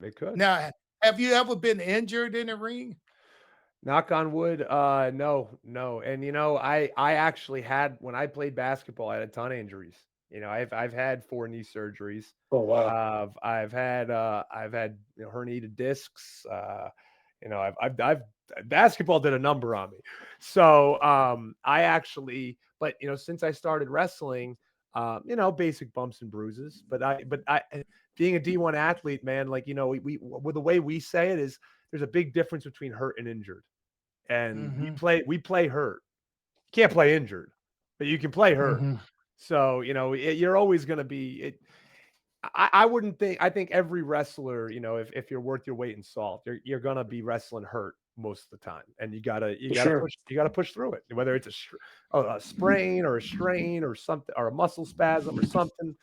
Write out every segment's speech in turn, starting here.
It could. Now, have you ever been injured in a ring? Knock on wood, no, no, and, I actually had when I played basketball, I had a ton of injuries. I've had 4 knee surgeries. Oh wow. I've had, herniated discs, I've basketball did a number on me. So, I actually but, since I started wrestling, basic bumps and bruises, but being a D1 athlete, man, like, well, the way we say it is there's a big difference between hurt and injured. And we Mhm, play we play hurt. You can't play injured, but you can play hurt. mhm. So, you're always gonna be it. I wouldn't think I think every wrestler, if you're worth your weight in salt, you're gonna be wrestling hurt most of the time, and you For gotta sure. push through it, whether it's a sprain or a strain or something or a muscle spasm or something.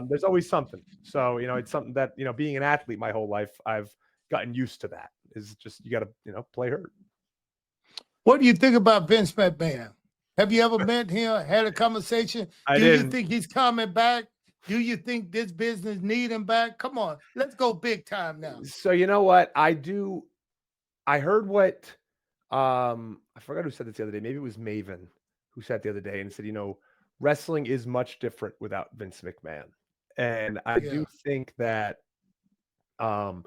There's always something. So, it's something that being an athlete my whole life, I've gotten used to that. Is just you gotta play hurt. What do you think about Vince McMahon? Have you ever met him, had a conversation? I Do you didn't. think he's coming back? Do you think this business need him back? Come on, let's go big time now. So you know what? I heard what I forgot who said this the other day. Maybe it was Maven who said the other day and said, wrestling is much different without Vince McMahon. And I do Yeah. think that um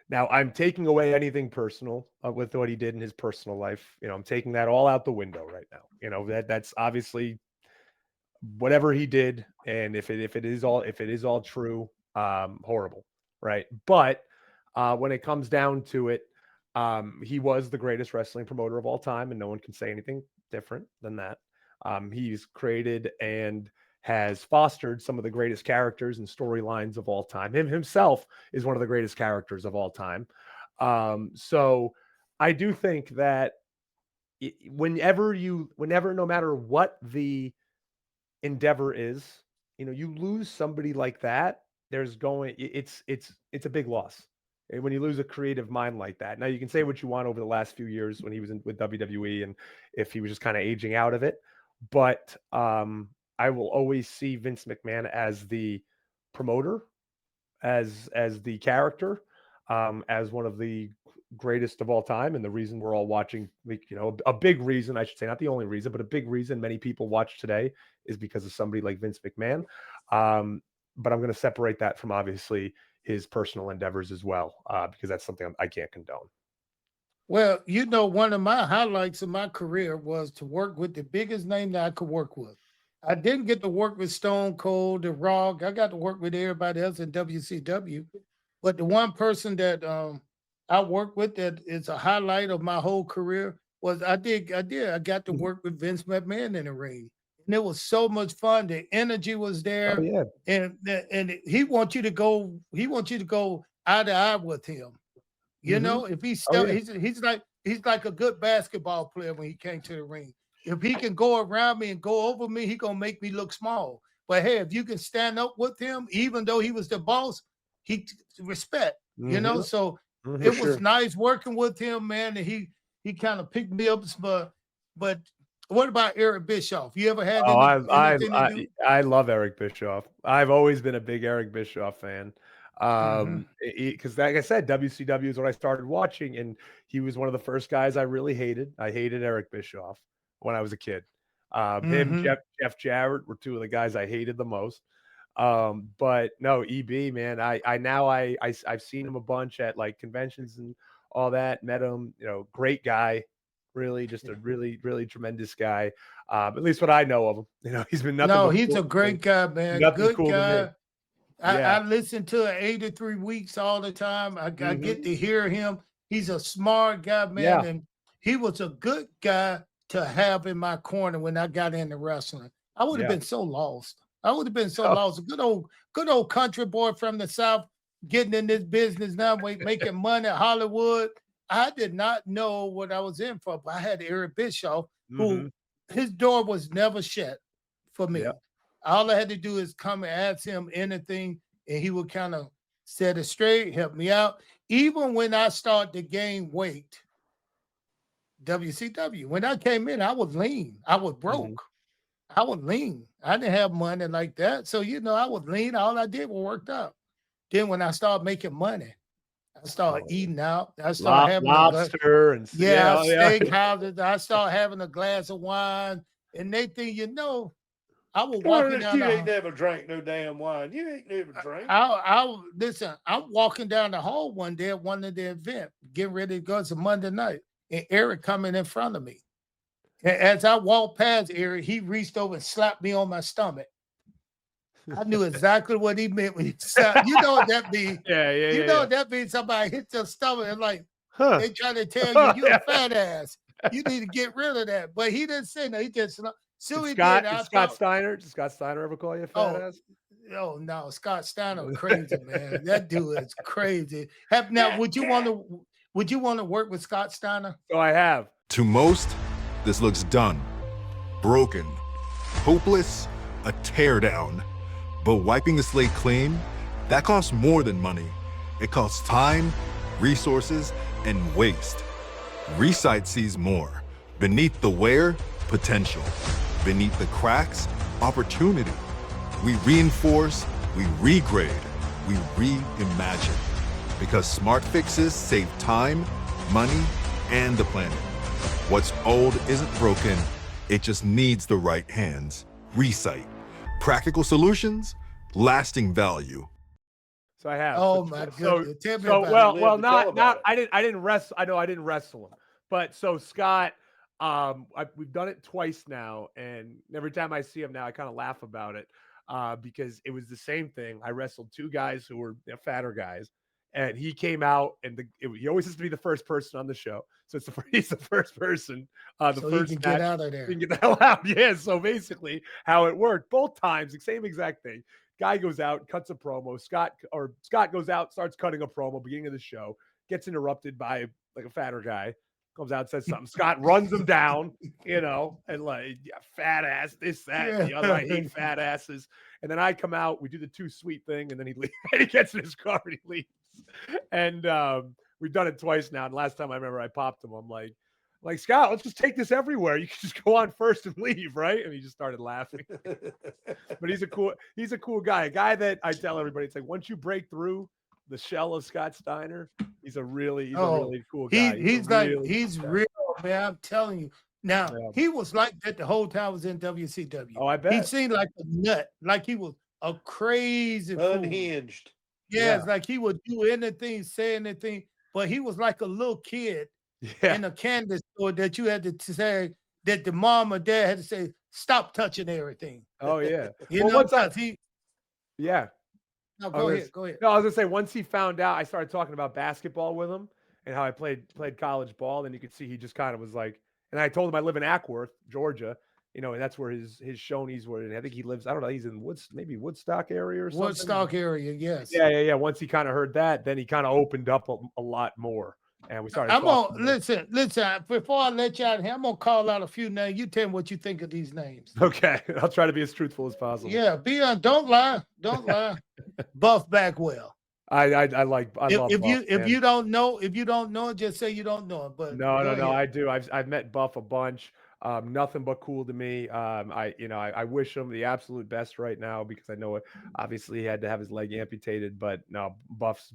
now I'm taking away anything personal with what he did in his personal life. I'm taking that all out the window right now. That's obviously whatever he did, and if it is all true, horrible, right? But when it comes down to it, he was the greatest wrestling promoter of all time, and no one can say anything different than that. He's created and has fostered some of the greatest characters and storylines of all time. Him himself is one of the greatest characters of all time. So I do think that whenever, no matter what the endeavor is, you lose somebody like that, it's a big loss. And when you lose a creative mind like that. Now you can say what you want over the last few years when he was with WWE and if he was just kind of aging out of it, but I will always see Vince McMahon as the promoter, as the character, as one of the greatest of all time, and the reason we're all watching, like, a big reason, I should say, not the only reason, but a big reason many people watch today is because of somebody like Vince McMahon. Um, but I'm going to separate that from obviously his personal endeavors as well, because that's something I can't condone. Well, one of my highlights of my career was to work with the biggest name that I could work with. I didn't get to work with Stone Cold, The Rock. I got to work with everybody else in WCW. But the one person that I worked with that is a highlight of my whole career was I got to Mhm. work with Vince McMahon in the ring. And it was so much fun. The energy was Oh there. yeah. And he wants you to go eye to eye with him. Hmm. If he's Oh still yeah. he's like a good basketball player when he came to the ring. If he can go around me and go over me, he gonna make me look small. But hey, if you can stand up with him, even though he was the boss, respect. Hmm. So Hmm. For it was sure. nice working with him, man. And he kind of picked me up. But what about Eric Bischoff? You ever had Oh, anything to do? I love Eric Bischoff. I've always been a big Eric Bischoff fan. Hmm. Because like I said, WCW is what I started watching, and he was one of the first guys I really hated. I hated Eric Bischoff when I was a kid. Him, Hmm. Jeff Jarrett were two of the guys I hated the most. But no, EB, man, I've seen him a bunch at like conventions and all that. Met him, great guy, really, just a really, really tremendous guy. At least what I know of him, he's been nothing No, but he's cool a to me. great guy, man. Nothing Good cool to me. guy. I Yeah. listen to 83 weeks all the time. I get Hmm. to hear him. He's a smart guy, man, Yeah. and he was a good guy to have in my corner when I got into wrestling. I would have Yeah. been so lost. I would have been so Oh, lost. A good old country boy from the South getting in this business now, making money at Hollywood. I did not know what I was in for, but I had Eric Bischoff, who hmm. his door was never shut for Yeah. me. All I had to do is come and ask him anything, and he would kind of set it straight, help me out. Even when I started to gain weight, WCW, when I came in, I was lean. I was Hmm. broke. I was lean. I didn't have money like that. So, I was lean. All I did was worked out. Then when I started making money, I started Oh, eating out. I started having a glass. lobster and Yeah, yeah. steakhouses. I started having a glass of wine, and next thing you know, I was walking Ernest, down you ain't the. never drank no damn wine. You ain't never drank. Listen. I'm walking down the hall one day at one of the event, getting ready to go. It's a Monday night, and Eric coming in front of me. And as I walked past Eric, he reached over and slapped me on my stomach. I knew exactly what he meant when he said, you know what that means. You know what that means, somebody hit your stomach and like they try to tell you you're a fat ass. You need to get rid of that. But he didn't say no. He just so he did. Did Scott Steiner ever call you a fat ass? Oh no, Scott Steiner crazy, man. That dude is crazy. Now, would you want to work with Scott Steiner? So I have. To most, this looks done, broken, hopeless, a teardown. But wiping the slate clean, that costs more than money. It costs time, resources, and waste. Resight sees more. Beneath the wear, potential. Beneath the cracks, opportunity. We reinforce, we regrade, we reimagine. Because smart fixes save time, money, and the planet. What's old isn't broken, it just needs the right hands. Resight. Practical solutions, lasting value. So I have. Oh my goodness! Tell me about it. Well, not. I didn't wrestle. I know I didn't wrestle him, but so Scott, we've done it twice now, and every time I see him now, I kind of laugh about it because it was the same thing. I wrestled two guys who were fatter guys, and he came out, and he always has to be the first person on the show. So he's the first person. So he can get out of there. He can get the hell out. Yeah. So basically, how it worked both times, the same exact thing. Guy goes out, cuts a promo. Scott goes out, starts cutting a promo, beginning of the show, gets interrupted by like a fatter guy, comes out, says something. Scott runs him down, and like, yeah, fat ass, this, that, and the other. I hate fat asses. And then I come out, we do the too sweet thing, and then he leaves. He gets in his car and he leaves. And we've done it twice now. And last time I remember I popped him, I'm like, Scott, let's just take this everywhere. You can just go on first and leave, right? And he just started laughing. But he's a cool guy. A guy that I tell everybody, it's like once you break through the shell of Scott Steiner, he's a really cool guy. He's real, man. I'm telling you. Now he was like that the whole time I was in WCW. Oh, I bet. He seemed like a nut, like he was a crazy unhinged. Yes, like he would do anything, say anything, but he was like a little kid. In a candy store that you had to say that the mom or dad had to say, stop touching everything. Oh, yeah. No, go ahead. No, I was gonna say once he found out, I started talking about basketball with him and how I played college ball. Then you could see he just kind of was like, and I told him I live in Ackworth, Georgia, and that's where his Shoney's were. And I think he lives, I don't know, he's in Woodstock area or something. Woodstock area, yes. Yeah. Once he kind of heard that, then he kind of opened up a lot more. And we started. Listen. Before I let you out of here, I'm gonna call out a few names. You tell me what you think of these names. Okay, I'll try to be as truthful as possible. Yeah, don't lie. Buff Bagwell. I love Buff. If you don't know, just say you don't know it. But no, I do. I've met Buff a bunch. Nothing but cool to me. I wish him the absolute best right now because I know obviously he had to have his leg amputated, but no, Buff's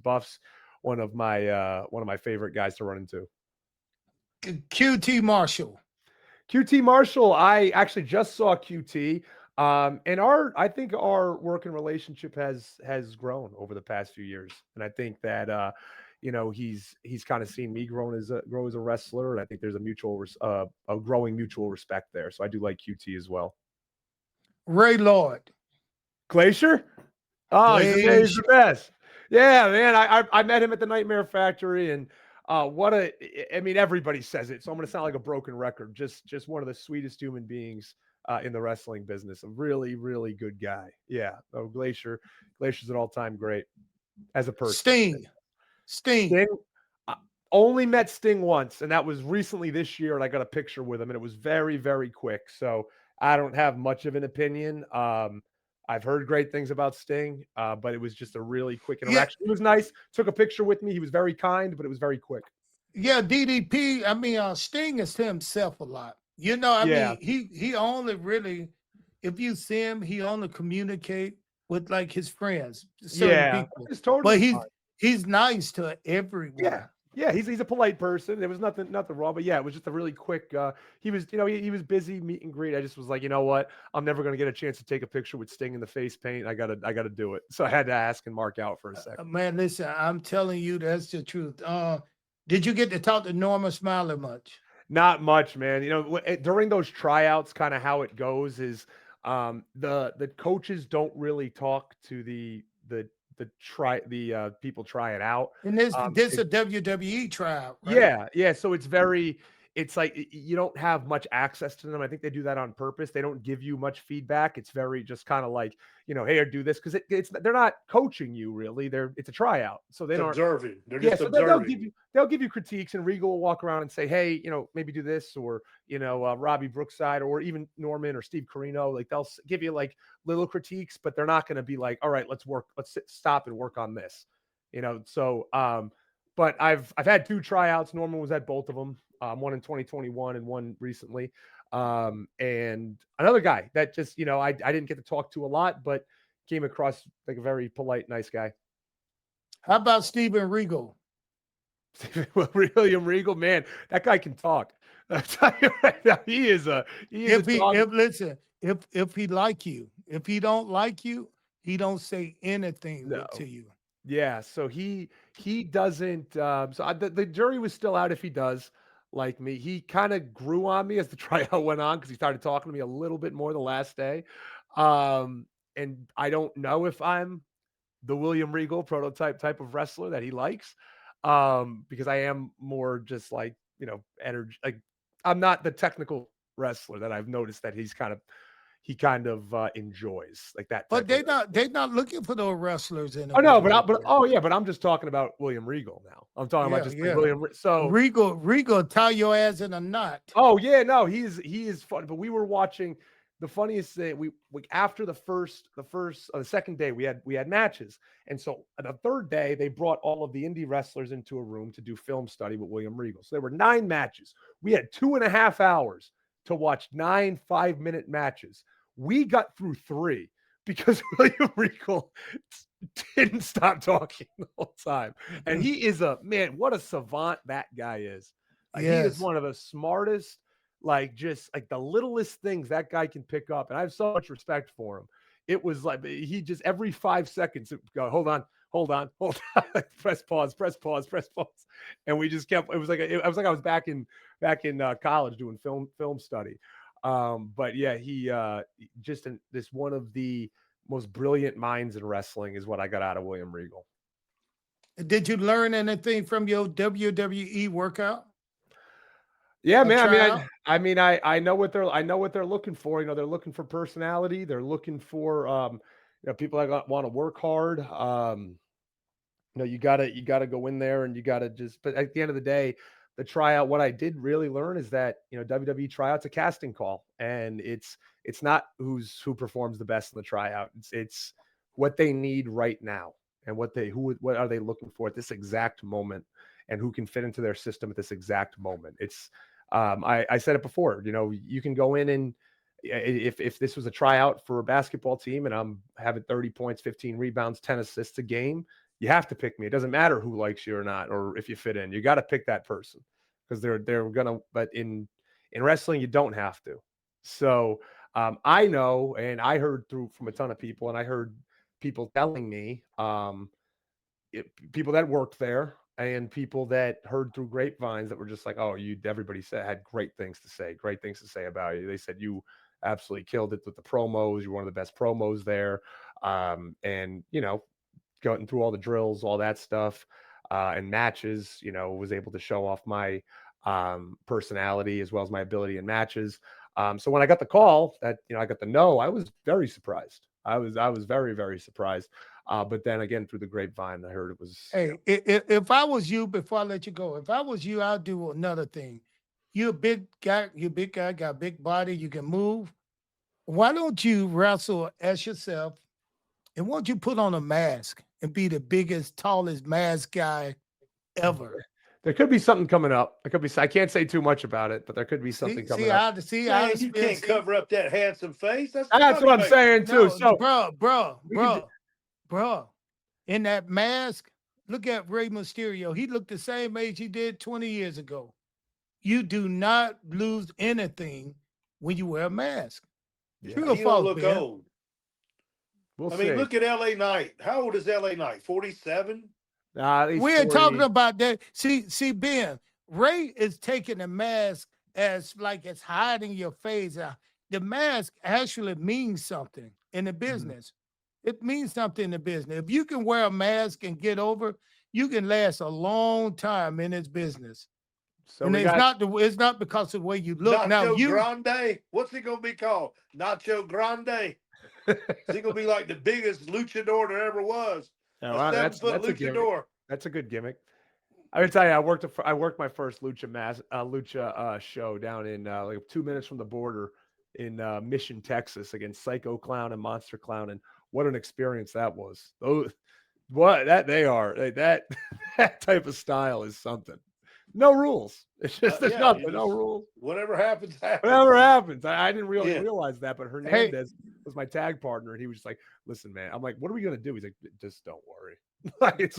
one of my favorite guys to run into. QT Marshall. I actually just saw QT. And I think our working relationship has grown over the past few years. And I think that he's kind of seen me grow as a wrestler. And I think there's a growing mutual respect there. So I do like QT as well. Ray Lord. Glacier? Oh, he's the best. Yeah, man. I met him at the Nightmare Factory, and everybody says it, so I'm gonna sound like a broken record. Just one of the sweetest human beings in the wrestling business. A really, really good guy. Yeah. Glacier's an all-time great as a person. Sting. Only met Sting once, and that was recently this year, and I got a picture with him, and it was very, very quick. So I don't have much of an opinion. I've heard great things about Sting, but it was just a really quick interaction. It was nice. Took a picture with me. He was very kind, but it was very quick. Yeah, DDP. Sting is to himself a lot. He only really, if you see him, he only communicate with like his friends, certain people. It's totally he's nice to everyone. Yeah. Yeah, he's a polite person. There was nothing wrong, but yeah, it was just a really quick. He was, he was busy meet and greet. I just was like, you know what? I'm never gonna get a chance to take a picture with Sting in the face paint. I gotta do it. So I had to ask and mark out for a second. Man, listen, I'm telling you, that's the truth. Did you get to talk to Norma Smiler much? Not much, man. During those tryouts, kind of how it goes is the coaches don't really talk to the people try it out. And this Um, this a WWE tryout, right? Yeah. So it's like you don't have much access to them. I think they do that on purpose. They don't give you much feedback. It's very just kind of like, hey, or do this because they're not coaching you really. It's a tryout, so they It's don't. observing. They're Yeah, just so observing. they'll give you critiques, and Regal will walk around and say, hey, maybe do this, or Robbie Brookside, or even Norman or Steve Carino. Like they'll give you like little critiques, but they're not going to be like, all right, let's stop and work on this. But I've had 2 tryouts. Norman was at both of them. One in 2021 and one recently. And another guy that just, I didn't get to talk to a lot, but came across like a very polite, nice guy. How about Steven Regal? William Regal, man, that guy can talk. I tell you right now, he is a if he like you, if he don't like you, he don't say anything to you. Yeah, so he doesn't. The jury was still out if he does like me. He kind of grew on me as the tryout went on because he started talking to me a little bit more the last day. And I don't know if I'm the William Regal prototype type of wrestler that he likes, because I am more just like energy. Like I'm not the technical wrestler that I've noticed that he kind of enjoys like that. But Type of they're not looking for those wrestlers in. Oh no, but I'm just talking about William Regal now. I'm talking about just like William. So Regal tie your ass in a knot. Oh yeah, no, he is fun. But we were watching the funniest thing. We after the second day we had matches, and so on the third day they brought all of the indie wrestlers into a room to do film study with William Regal. So there were 9 matches. We had 2.5 hours to watch 9 5-minute matches. We got through 3 because William Regal didn't stop talking the whole time. And he is what a savant that guy is. He is one of the smartest, just like the littlest things that guy can pick up. And I have so much respect for him. It was like he just every 5 seconds go, hold on, press pause. And we just kept, it was like I was back in college doing film study. But yeah, he this one of the most brilliant minds in wrestling is what I got out of William Regal. Did you learn anything from your WWE workout? Yeah, man. I know what they're looking for. They're looking for personality. They're looking for people that want to work hard. You gotta go in there and you gotta just. But at the end of the day, the tryout. What I did really learn is that WWE tryout's a casting call, and it's not who performs the best in the tryout. It's what they need right now, and what are they looking for at this exact moment, and who can fit into their system at this exact moment. It's I said it before. You can go in and if this was a tryout for a basketball team and I'm having 30 points, 15 rebounds, 10 assists a game, you have to pick me. It doesn't matter who likes you or not, or if you fit in. You got to pick that person because they're gonna. But in wrestling, you don't have to. So I know, and I heard from a ton of people, and I heard people telling me, people that worked there and people that heard through grapevines that were just like, oh, everybody had great things to say about you. They said you absolutely killed it with the promos. You're one of the best promos there. And going through all the drills, all that stuff, and matches, was able to show off my personality as well as my ability in matches. So when I got the call that, I got the no, I was very surprised. I was very, very surprised. But then again, through the grapevine, I heard it was. Hey, if I was you, before I let you go, if I was you, I'd do another thing. You're a big guy, got a big body, you can move. Why don't you wrestle as yourself? And why don't you put on a mask and be the biggest, tallest mask guy ever? There could be something coming up. I can't say too much about it, but there could be something coming up. You can't cover up that handsome face. That's what I'm saying too. Bro, in that mask, Look at Rey Mysterio. He looked the same age he did 20 years ago. You do not lose anything when you wear a mask. Yeah. True or He don't false, look Ben? old. We'll I see. mean, look at LA Knight. How old is LA Knight? 47? He's We're 40. talking about that. See, Ben, Ray is taking the mask as like it's hiding your face. The mask actually means something in the business. It means something in the business. If you can wear a mask and get over, you can last a long time in this business. So and we it's got it's not because of the way you look. Nacho Now you Grande? What's he going to be called? Nacho Grande? Is he going to be like the biggest luchador there ever was? Oh, A wow, 7-foot that's a gimmick. luchador. That's a good gimmick. I would tell you, I worked my first lucha show down in like 2 minutes from the border in Mission, Texas, against Psycho Clown and Monster Clown, and what an experience that was. Those that type of style is something. No rules. It's just there's nothing. No rules. Whatever happens, happens. Whatever happens. I didn't really Yeah. realize that, but Hernandez was my tag partner, and he was just like, "Listen, man." I'm like, "What are we gonna do?" He's like, "Just don't worry." Like, it's